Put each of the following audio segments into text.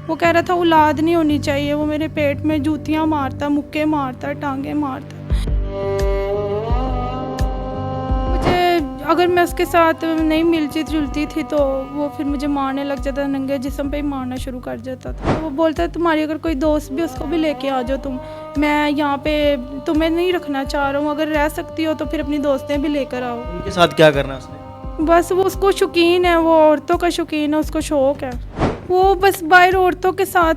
वो कह रहा था औलाद नहीं होनी चाहिए, वो मेरे पेट में जूतियाँ मारता, मुक्के मारता, टांगे मारता। मुझे अगर मैं उसके साथ नहीं मिलती जुलती थी तो वो फिर मुझे मारने लग जाता, नंगे जिस्म पे ही मारना शुरू कर देता था। तो वो बोलता तुम्हारी अगर कोई दोस्त भी उसको भी लेके आ जाओ तुम, मैं यहाँ पे तुम्हें नहीं रखना चाह रहा हूँ, अगर रह सकती हो तो फिर अपनी दोस्तें भी लेकर आओ। उनके साथ क्या करना उसने? बस वो उसको शौकीन है, वो औरतों का शौकीन है, उसको शौक है। वो बस बाहर औरतों के साथ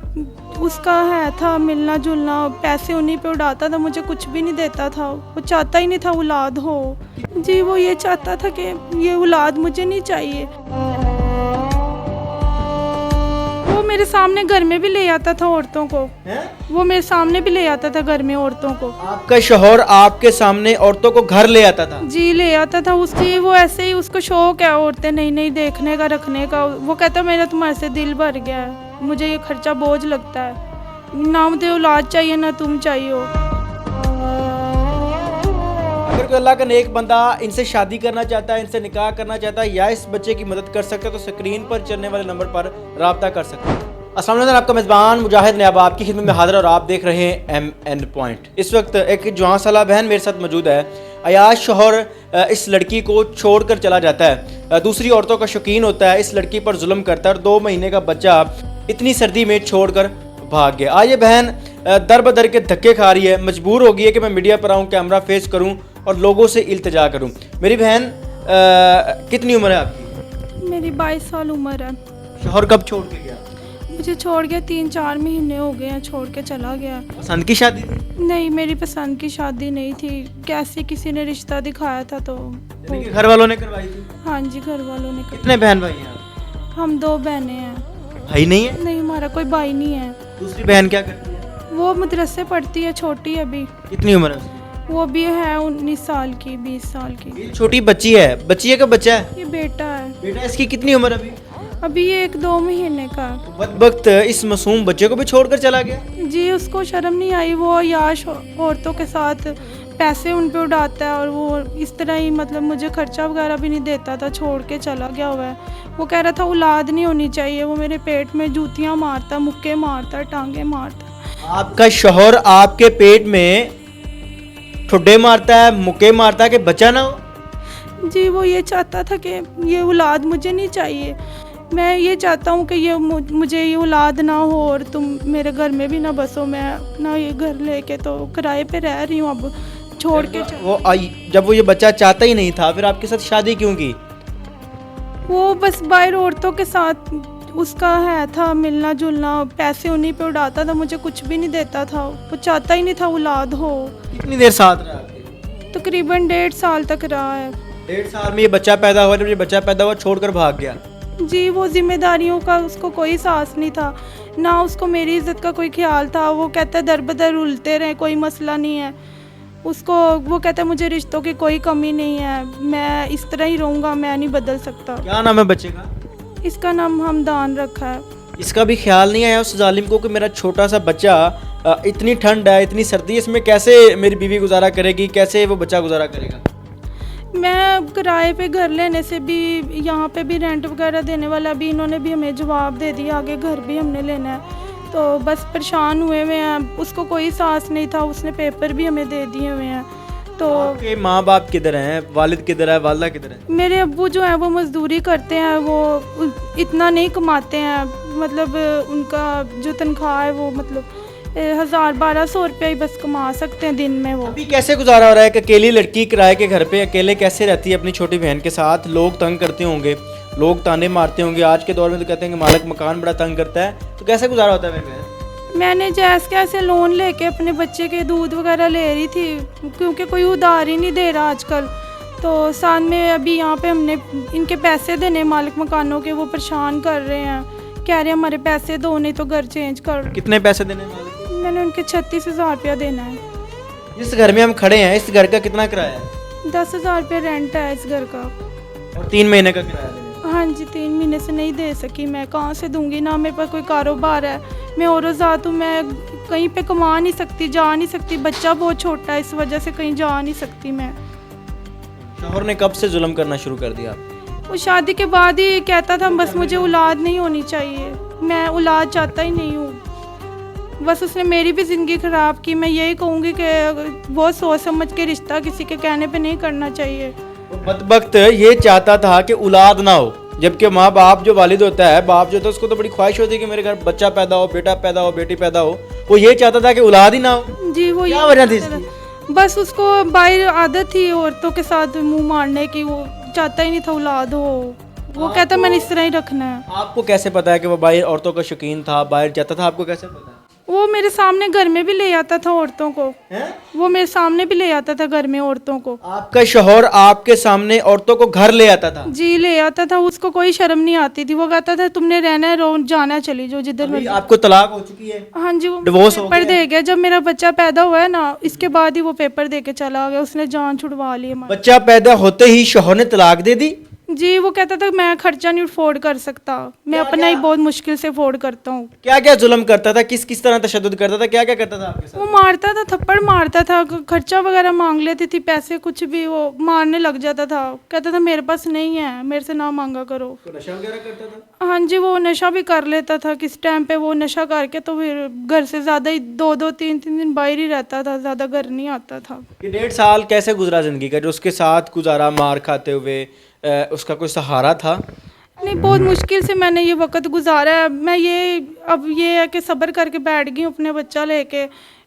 उसका है था मिलना जुलना, पैसे उन्हीं पे उड़ाता था, मुझे कुछ भी नहीं देता था। वो चाहता ही नहीं था औलाद हो जी, वो ये चाहता था कि ये औलाद मुझे नहीं चाहिए। वो मेरे सामने घर में भी ले आता था औरतों को, वो मेरे सामने भी ले आता था घर में औरतों को। आपका शौहर आपके सामने औरतों को घर ले आता था? जी ले आता था। उसकी वो ऐसे ही उसको शौक है औरतें नई नई देखने का, रखने का। वो कहता मेरा तुम्हारे से दिल भर गया है, मुझे ये खर्चा बोझ लगता है, ना मुझे औलाद चाहिए ना तुम चाहिए हो। अगर कोई अल्लाह का नेक बंदा इनसे शादी करना चाहता है, इनसे निकाह करना चाहता है या इस बच्चे की मदद कर सकता है तो स्क्रीन पर चलने वाले नंबर पर राब्ता कर सकते हैं। अस्सलाम वालेकुम, आपका मेज़बान मुजाहिद नयाब आपकी खिदमत में हाजिर और आप देख रहे हैं MN पॉइंट। इस वक्त एक जवान साला बहन मेरे साथ मौजूद है। अयाज शौहर इस लड़की को छोड़कर चला जाता है, दूसरी औरतों का शौकीन होता है, इस लड़की पर जुल्म करता है और 2 महीने का बच्चा इतनी सर्दी में छोड़कर भाग गया। आज ये बहन दर बदर के धक्के खा रही है, मजबूर हो गई है कि मैं मीडिया पर आऊँ, कैमरा फेस करूँ और लोगों से इल्तिजा करूँ। मेरी बहन कितनी उम्र है आपकी? मेरी 22 साल उम्र है। शौहर कब छोड़ के गया? मुझे छोड़ गया 3-4 महीने हो गए हैं, छोड़ के चला गया। पसंद की शादी थी? नहीं, मेरी पसंद की शादी नहीं थी, कैसे किसी ने रिश्ता दिखाया था तो यानी कि घर वालों ने करवाई थी? हाँ जी, घर वालों ने। कितने बहन भाई हैं आप? हम 2 बहनें हैं। भाई नहीं है? नहीं, हमारा कोई भाई नहीं है। दूसरी बहन क्या करती है? वो मदरसे पढ़ती है, छोटी है अभी। कितनी उम्र है उसकी? वो भी है 19 साल की, 20 साल की। ये छोटी बच्ची है। बच्ची है कि बच्चा है? ये बेटा है। बेटा, इसकी कितनी उम्र अभी? अभी ये 1-2 महीने का। वक्त इस मासूम बच्चे को भी छोड़कर चला गया। जी, उसको शर्म नहीं आई, वो याश औरतों के साथ पैसे उन पे उड़ाता है और वो इस तरह ही मतलब मुझे खर्चा वगैरह भी नहीं देता था, छोड़ के चला गया हुआ है। वो कह रहा था औलाद नहीं होनी चाहिए, वो मेरे पेट में जूतियाँ मारता, मुक्के मारता, टांगे मारता। आपका शौहर आपके पेट में ठुड्डे मारता है, मुक्के मारता है कि बच्चा ना हो? जी, वो ये चाहता था कि ये औलाद मुझे नहीं चाहिए, मैं ये चाहता हूँ कि ये मुझे ये औलाद ना हो और तुम मेरे घर में भी ना बसो। मैं ना ये घर लेके तो किराए पे रह रही हूँ अब, छोड़ के जब वो ये बच्चा चाहता ही नहीं था, फिर आपके साथ शादी क्यों की? वो बस बाहर औरतों के साथ उसका है था मिलना जुलना, पैसे उन्हीं पे उड़ाता था, मुझे कुछ भी नहीं देता था। वो चाहता ही नहीं था औलाद हो। कितनी देर साथ रहा आपके? तकरीबन 1.5 साल तक रहा है। 1.5 साल में ये बच्चा पैदा हुआ, जब ये बच्चा पैदा हुआ छोड़कर भाग गया। जी, वो जिम्मेदारियों का उसको कोई साहस नहीं था, ना उसको मेरी इज्जत का कोई ख्याल था। वो कहता दर बदर उलते रहे, कोई मसला नहीं है उसको। वो कहता मुझे रिश्तों की कोई कमी नहीं है, मैं इस तरह ही रहूँगा, मैं नहीं बदल सकता। क्या नाम है बच्चे का? इसका नाम हमदान रखा है। इसका भी ख्याल नहीं आया उस जालिम को कि मेरा छोटा सा बच्चा, इतनी ठंड है, इतनी सर्दी है, इसमें कैसे मेरी बीवी गुजारा करेगी, कैसे वो बच्चा गुजारा करेगा? मैं किराए पे घर लेने से भी, यहाँ पे भी रेंट वगैरह देने वाला भी इन्होंने भी हमें जवाब दे दिया, आगे घर भी हमने लेना है, तो बस परेशान हुए हुए हैं। उसको कोई साहस नहीं था, उसने पेपर भी हमें दे दिए हुए हैं। तो आपके माँ बाप किधर हैं? वालिद किधर है? वालदा किधर है? मेरे अब्बू जो हैं वो मज़दूरी करते हैं, वो इतना नहीं कमाते हैं, मतलब उनका जो तनख्वाह है वो मतलब 1000-1200 रुपया ही बस कमा सकते हैं दिन में। वो अभी कैसे गुजारा हो रहा है? कि अकेली लड़की किराए के घर पे अकेले कैसे रहती है अपनी छोटी बहन के साथ? लोग तंग करते होंगे, लोग ताने मारते होंगे, आज के दौर में तो कहते हैं कि मालिक मकान बड़ा तंग करता है, तो कैसे गुजारा होता है मेरी बहन? मैंने जैसे कैसे लोन लेके अपने बच्चे के दूध वगैरह ले रही थी, क्योंकि कोई उधार ही नहीं दे रहा आजकल। तो साथ में अभी यहाँ पे हमने इनके पैसे देने मालिक मकानों के, वो परेशान कर रहे हैं, कह रहे हैं हमारे पैसे दो नहीं तो घर चेंज कर। कितने पैसे देने मालिक? मैंने उनके 36,000 रुपया देना है। जिस घर में हम खड़े हैं इस घर का कितना किराया है? 10,000 रुपया रेंट है इस घर का। और 3 महीने का किराया देना? हाँ जी, 3 महीने से नहीं दे सकी, मैं कहाँ से दूंगी, ना मेरे पास कोई कारोबार है, मैं औरत हूँ, मैं कहीं पे कमा नहीं सकती, जा नहीं सकती, बच्चा बहुत छोटा है, इस वजह से कहीं जा नहीं सकती मैं। शौहर ने कब से जुल्म करना शुरू कर दिया? वो शादी के बाद ही कहता था बस मुझे औलाद नहीं होनी चाहिए, मैं औलाद चाहता ही नहीं हूँ। बस उसने मेरी भी ज़िंदगी ख़राब की। मैं यही कहूँगी कि बहुत सोच समझ के रिश्ता किसी के कहने पे नहीं करना चाहिए। वो बदबख्त ये चाहता था कि औलाद ना हो, जबकि माँ बाप जो वालिद होता है, बाप जो होता है, उसको तो बड़ी ख्वाहिश होती है कि मेरे घर बच्चा पैदा हो, बेटा पैदा हो, बेटी पैदा हो। वो ये चाहता था कि औलाद ही ना हो। जी वो क्या ये वजह थी चाहता इसकी? था। बस उसको बाहर आदत थी औरतों के साथ मुंह मारने की। वो चाहता ही नहीं था औलाद हो। वो कहता मैंने इस तरह ही रखना है। आपको कैसे पता है कि वो बाहर औरतों का शौकीन था, बाहर जाता था? आपको कैसे पता है? वो मेरे सामने घर में भी ले आता था औरतों को। हैं? वो मेरे सामने भी ले आता था घर में औरतों को। आपका शौहर आपके सामने औरतों को घर ले आता था? जी ले आता था। उसको कोई शर्म नहीं आती थी। वो कहता था तुमने रहना है, रो जाना है, चली जाओ जिधर अभी मर्जी। आपको तलाक हो चुकी है? हाँ जी, वो डिवोर्स हो पेपर गया? दे गया। जब मेरा बच्चा पैदा हुआ है ना, इसके बाद ही वो पेपर दे के चला गया। उसने जान छुड़वा ली हमारी। बच्चा पैदा होते ही शौहर ने तलाक दे दी? जी वो कहता था मैं खर्चा नहीं अफोर्ड कर सकता, मैं अपना ही बहुत मुश्किल से अफोर्ड करता हूँ। क्या क्या जुल्म करता था? किस किस तरह तशद्दुद करता था? क्या क्या करता था आपके साथ? वो मारता था, थप्पड़ मारता था, खर्चा वगैरह मांग लेती थी, पैसे कुछ भी वो मारने लग जाता था। कहता था मेरे पास नहीं है, मेरे से ना मांगा करो। तो नशा वगैरह करता था? हाँ जी, वो नशा भी कर लेता था। किस टाइम पे वो नशा करके तो फिर घर से ज़्यादा ही 2-2 3-3 दिन बाहर ही रहता था, ज़्यादा घर नहीं आता था। ये 1.5 साल कैसे गुजरा जिंदगी का, जो उसके साथ गुजारा मार खाते हुए? उसका कोई सहारा था? नहीं, बहुत मुश्किल से मैंने ये वक्त गुजारा है। मैं अब ये है कि सब्र करके बैठ गई हूँ अपने बच्चा लेके।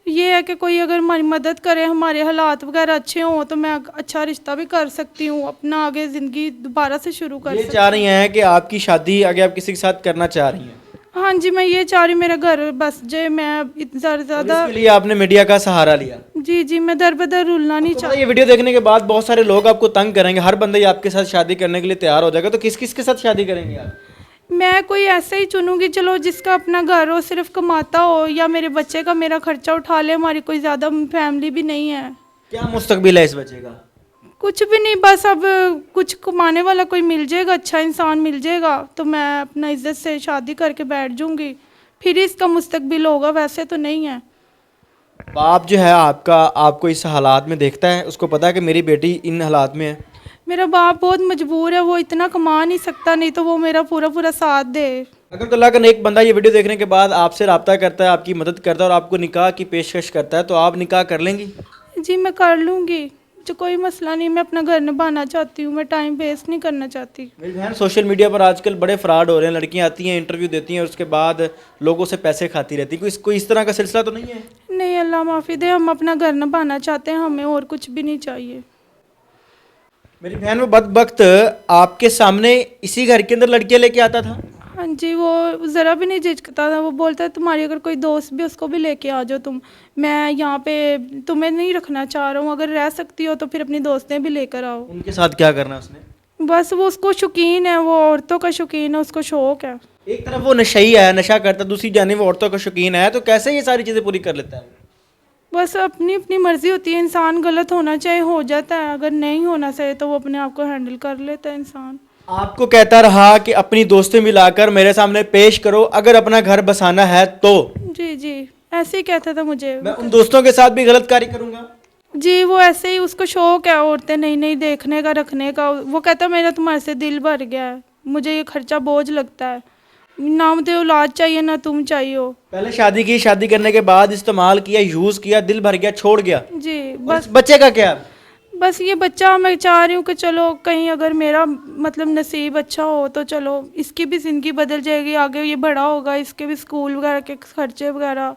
ये है कि कोई अगर हमारी मदद करे, हमारे हालात वगैरह अच्छे हों, तो मैं अच्छा रिश्ता भी कर सकती हूँ, अपना आगे ज़िंदगी दोबारा से शुरू कर ये सकती चाह रही हैं कि आपकी शादी आगे आप किसी के साथ करना चाह रही हैं? हूँ। हाँ जी, मैं ये चाह रही हूँ मेरा घर बस जे, मैं ज़्यादा और ज़्यादा। इसके लिए आपने मीडिया का सहारा लिया? जी जी, मैं दर बदर रुलना नहीं तो चाहती। ये वीडियो देखने के बाद बहुत सारे लोग आपको तंग करेंगे, हर बंदा ही आपके साथ शादी करने के लिए तैयार हो जाएगा, तो किस किस के साथ शादी करेंगे आप? मैं कोई ऐसे ही चुनूंगी चलो जिसका अपना घर हो, सिर्फ कमाता हो, या मेरे बच्चे का मेरा खर्चा उठा ले। हमारी कोई ज़्यादा फैमिली भी नहीं है। क्या मुस्तकबिल है इस बच्चे का? कुछ भी नहीं, बस अब कुछ कमाने वाला कोई मिल जाएगा, अच्छा इंसान मिल जाएगा, तो मैं अपना इज्जत से शादी करके बैठ जाऊंगी, फिर इसका मुस्तकबिल होगा। वैसे तो नहीं है। बाप जो है आपका, आपको इस हालात में देखता है, उसको पता है कि मेरी बेटी इन हालात में है? मेरा बाप बहुत मजबूर है, वो इतना कमा नहीं सकता, नहीं तो वो मेरा पूरा पूरा साथ दे। अगर तो अल्लाह का नेक बंदा ये वीडियो देखने के बाद आपसे रब्ता करता है, आपकी मदद करता है और आपको निकाह की पेशकश करता है, तो आप निकाह कर लेंगी? जी मैं कर लूँगी, मुझे कोई मसला नहीं। मैं अपना घर निभाना चाहती हूँ, मैं टाइम वेस्ट नहीं करना चाहती। मेरी बहन, सोशल मीडिया पर आजकल बड़े फ्रॉड हो रहे हैं। लड़कियां आती हैं, इंटरव्यू देती हैं, उसके बाद लोगों से पैसे खाती रहती हैं। कोई इस तरह का सिलसिला तो नहीं है? नहीं, अल्लाह माफ़ी दे, हम अपना घर निभाना चाहते हैं, हमें और कुछ भी नहीं चाहिए। मेरी बहन, वो बदबख्त आपके सामने इसी घर के अंदर लड़कियां लेके आता था? हाँ जी, वो ज़रा भी नहीं झिझकता था। वो बोलता है तुम्हारी अगर कोई दोस्त भी, उसको भी लेके आ जाओ तुम, मैं यहाँ पे तुम्हें नहीं रखना चाह रहा हूँ, अगर रह सकती हो तो फिर अपनी दोस्तें भी लेकर आओ। उनके साथ क्या करना उसने? बस वो उसको शौकीन है, वो औरतों का शौकीन है, उसको शौक है। एक तरफ वो नशई है, नशा करता, दूसरी जानिब वो औरतों का शौकीन है, तो कैसे ये सारी चीज़ें पूरी कर लेता है? बस अपनी अपनी मर्जी होती है। इंसान गलत होना चाहे हो जाता है, अगर नहीं होना चाहिए तो वो अपने आप को हैंडल कर लेता है इंसान। आपको कहता रहा कि अपनी दोस्तें मिलाकर मेरे सामने पेश करो, अगर अपना घर बसाना है तो? जी जी, ऐसे ही कहता था मुझे। मैं उन दोस्तों के साथ भी गलत कार्य करूंगा? जी वो ऐसे ही, उसको शौक है औरतें नई नई देखने का, रखने का। वो कहता है मेरा तुम्हारे से दिल भर गया है, मुझे ये खर्चा बोझ लगता है, ना मुझे औलाद चाहिए ना तुम चाहिए हो। पहले शादी की, शादी करने के बाद इस्तेमाल किया, यूज किया, दिल भर गया, छोड़ गया। जी और बस इस बच्चे का क्या? बस ये बच्चा मैं चाह रही हूँ कि चलो कहीं अगर मेरा मतलब नसीब अच्छा हो तो चलो इसकी भी ज़िंदगी बदल जाएगी, आगे ये बड़ा होगा, इसके भी स्कूल वगैरह के खर्चे वगैरह,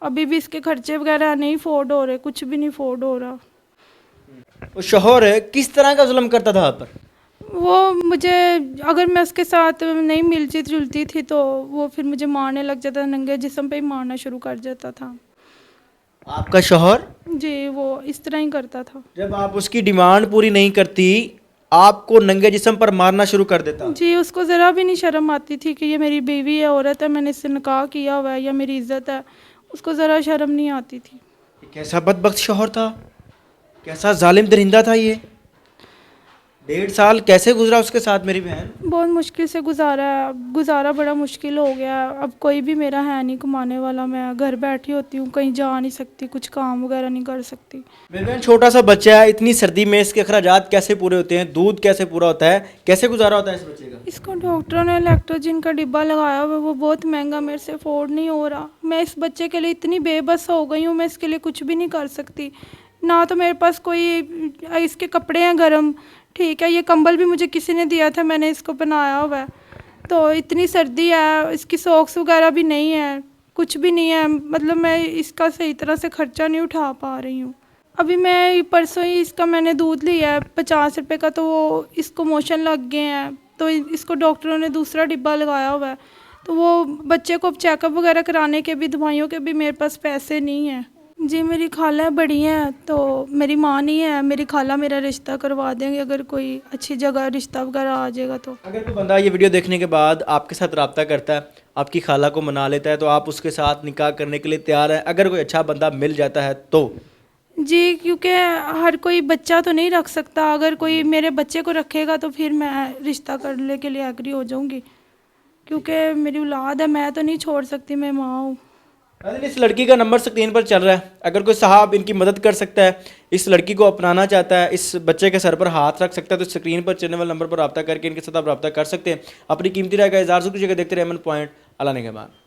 अभी भी इसके खर्चे वगैरह नहीं फोर्ड हो रहे, कुछ भी नहीं फोर्ड हो रहा। वो शौहर किस तरह का जुल्म करता था आप पर? वो मुझे, अगर मैं उसके साथ नहीं मिलती जुलती थी तो वो फिर मुझे मारने लग जाता, नंगे जिस्म पे ही मारना शुरू कर देता था। आपका शौहर? जी वो इस तरह ही करता था। जब आप उसकी डिमांड पूरी नहीं करती, आपको नंगे जिस्म पर मारना शुरू कर देता? जी उसको ज़रा भी नहीं शर्म आती थी कि ये मेरी बीवी है, औरत है, मैंने इससे निकाह किया हुआ है, या मेरी इज्जत है, उसको ज़रा शर्म नहीं आती थी। कैसा बदबख्त शौहर था, कैसा जालिम दरिंदा था ये। 1.5 साल कैसे गुजरा उसके साथ मेरी बहन? बहुत मुश्किल से गुजारा है, गुजारा बड़ा मुश्किल हो गया है। अब कोई भी मेरा है नहीं कमाने वाला, मैं घर बैठी होती हूँ, कहीं जा नहीं सकती, कुछ काम वगैरह नहीं कर सकती। मेरी बहन छोटा सा बच्चा है, इतनी सर्दी में इसके अखराजात कैसे पूरे होते हैं, दूध कैसे पूरा होता है, कैसे गुजारा होता है इस बच्चे का? इसको डॉक्टरों ने लैक्टोजिन का डिब्बा लगाया हुआ है, वो बहुत महंगा, मेरे से अफोर्ड नहीं हो रहा। मैं इस बच्चे के लिए इतनी बेबस हो गई हूँ, मैं इसके लिए कुछ भी नहीं कर सकती। ना तो मेरे पास कोई इसके कपड़े हैं गर्म, ठीक है, ये कंबल भी मुझे किसी ने दिया था, मैंने इसको पहनाया हुआ है। तो इतनी सर्दी है, इसकी सॉक्स वगैरह भी नहीं है, कुछ भी नहीं है, मतलब मैं इसका सही तरह से खर्चा नहीं उठा पा रही हूँ। अभी मैं परसों ही इसका मैंने दूध लिया है 50 रुपये का, तो वो इसको मोशन लग गए हैं, तो इसको डॉक्टरों ने दूसरा डिब्बा लगाया हुआ है। तो वो बच्चे को चेकअप वगैरह कराने के भी, दवाइयों के भी मेरे पास पैसे नहीं हैं। जी मेरी खाला बड़ी हैं, तो मेरी माँ नहीं है, मेरी खाला मेरा रिश्ता करवा देंगे अगर कोई अच्छी जगह रिश्ता वगैरह आ जाएगा तो। अगर कोई बंदा ये वीडियो देखने के बाद आपके साथ रब्ता करता है, आपकी खाला को मना लेता है, तो आप उसके साथ निकाह करने के लिए तैयार हैं अगर कोई अच्छा बंदा मिल जाता है तो? जी, क्योंकि हर कोई बच्चा तो नहीं रख सकता, अगर कोई मेरे बच्चे को रखेगा तो फिर मैं रिश्ता करने के लिए एग्री हो जाऊंगी, क्योंकि मेरी औलाद है, मैं तो नहीं छोड़ सकती, मैं माँ हूँ। इस लड़की का नंबर स्क्रीन पर चल रहा है, अगर कोई साहब इनकी मदद कर सकता है, इस लड़की को अपनाना चाहता है, इस बच्चे के सर पर हाथ रख सकता है, तो स्क्रीन पर चलने वाले नंबर पर रब्ता करके इनके साथ आप रब्ता कर सकते हैं। अपनी कीमती राय का इज़हार ज़रूर कीजिएगा। देखते रहे अमन पॉइंट, अल्लाह निगहबान।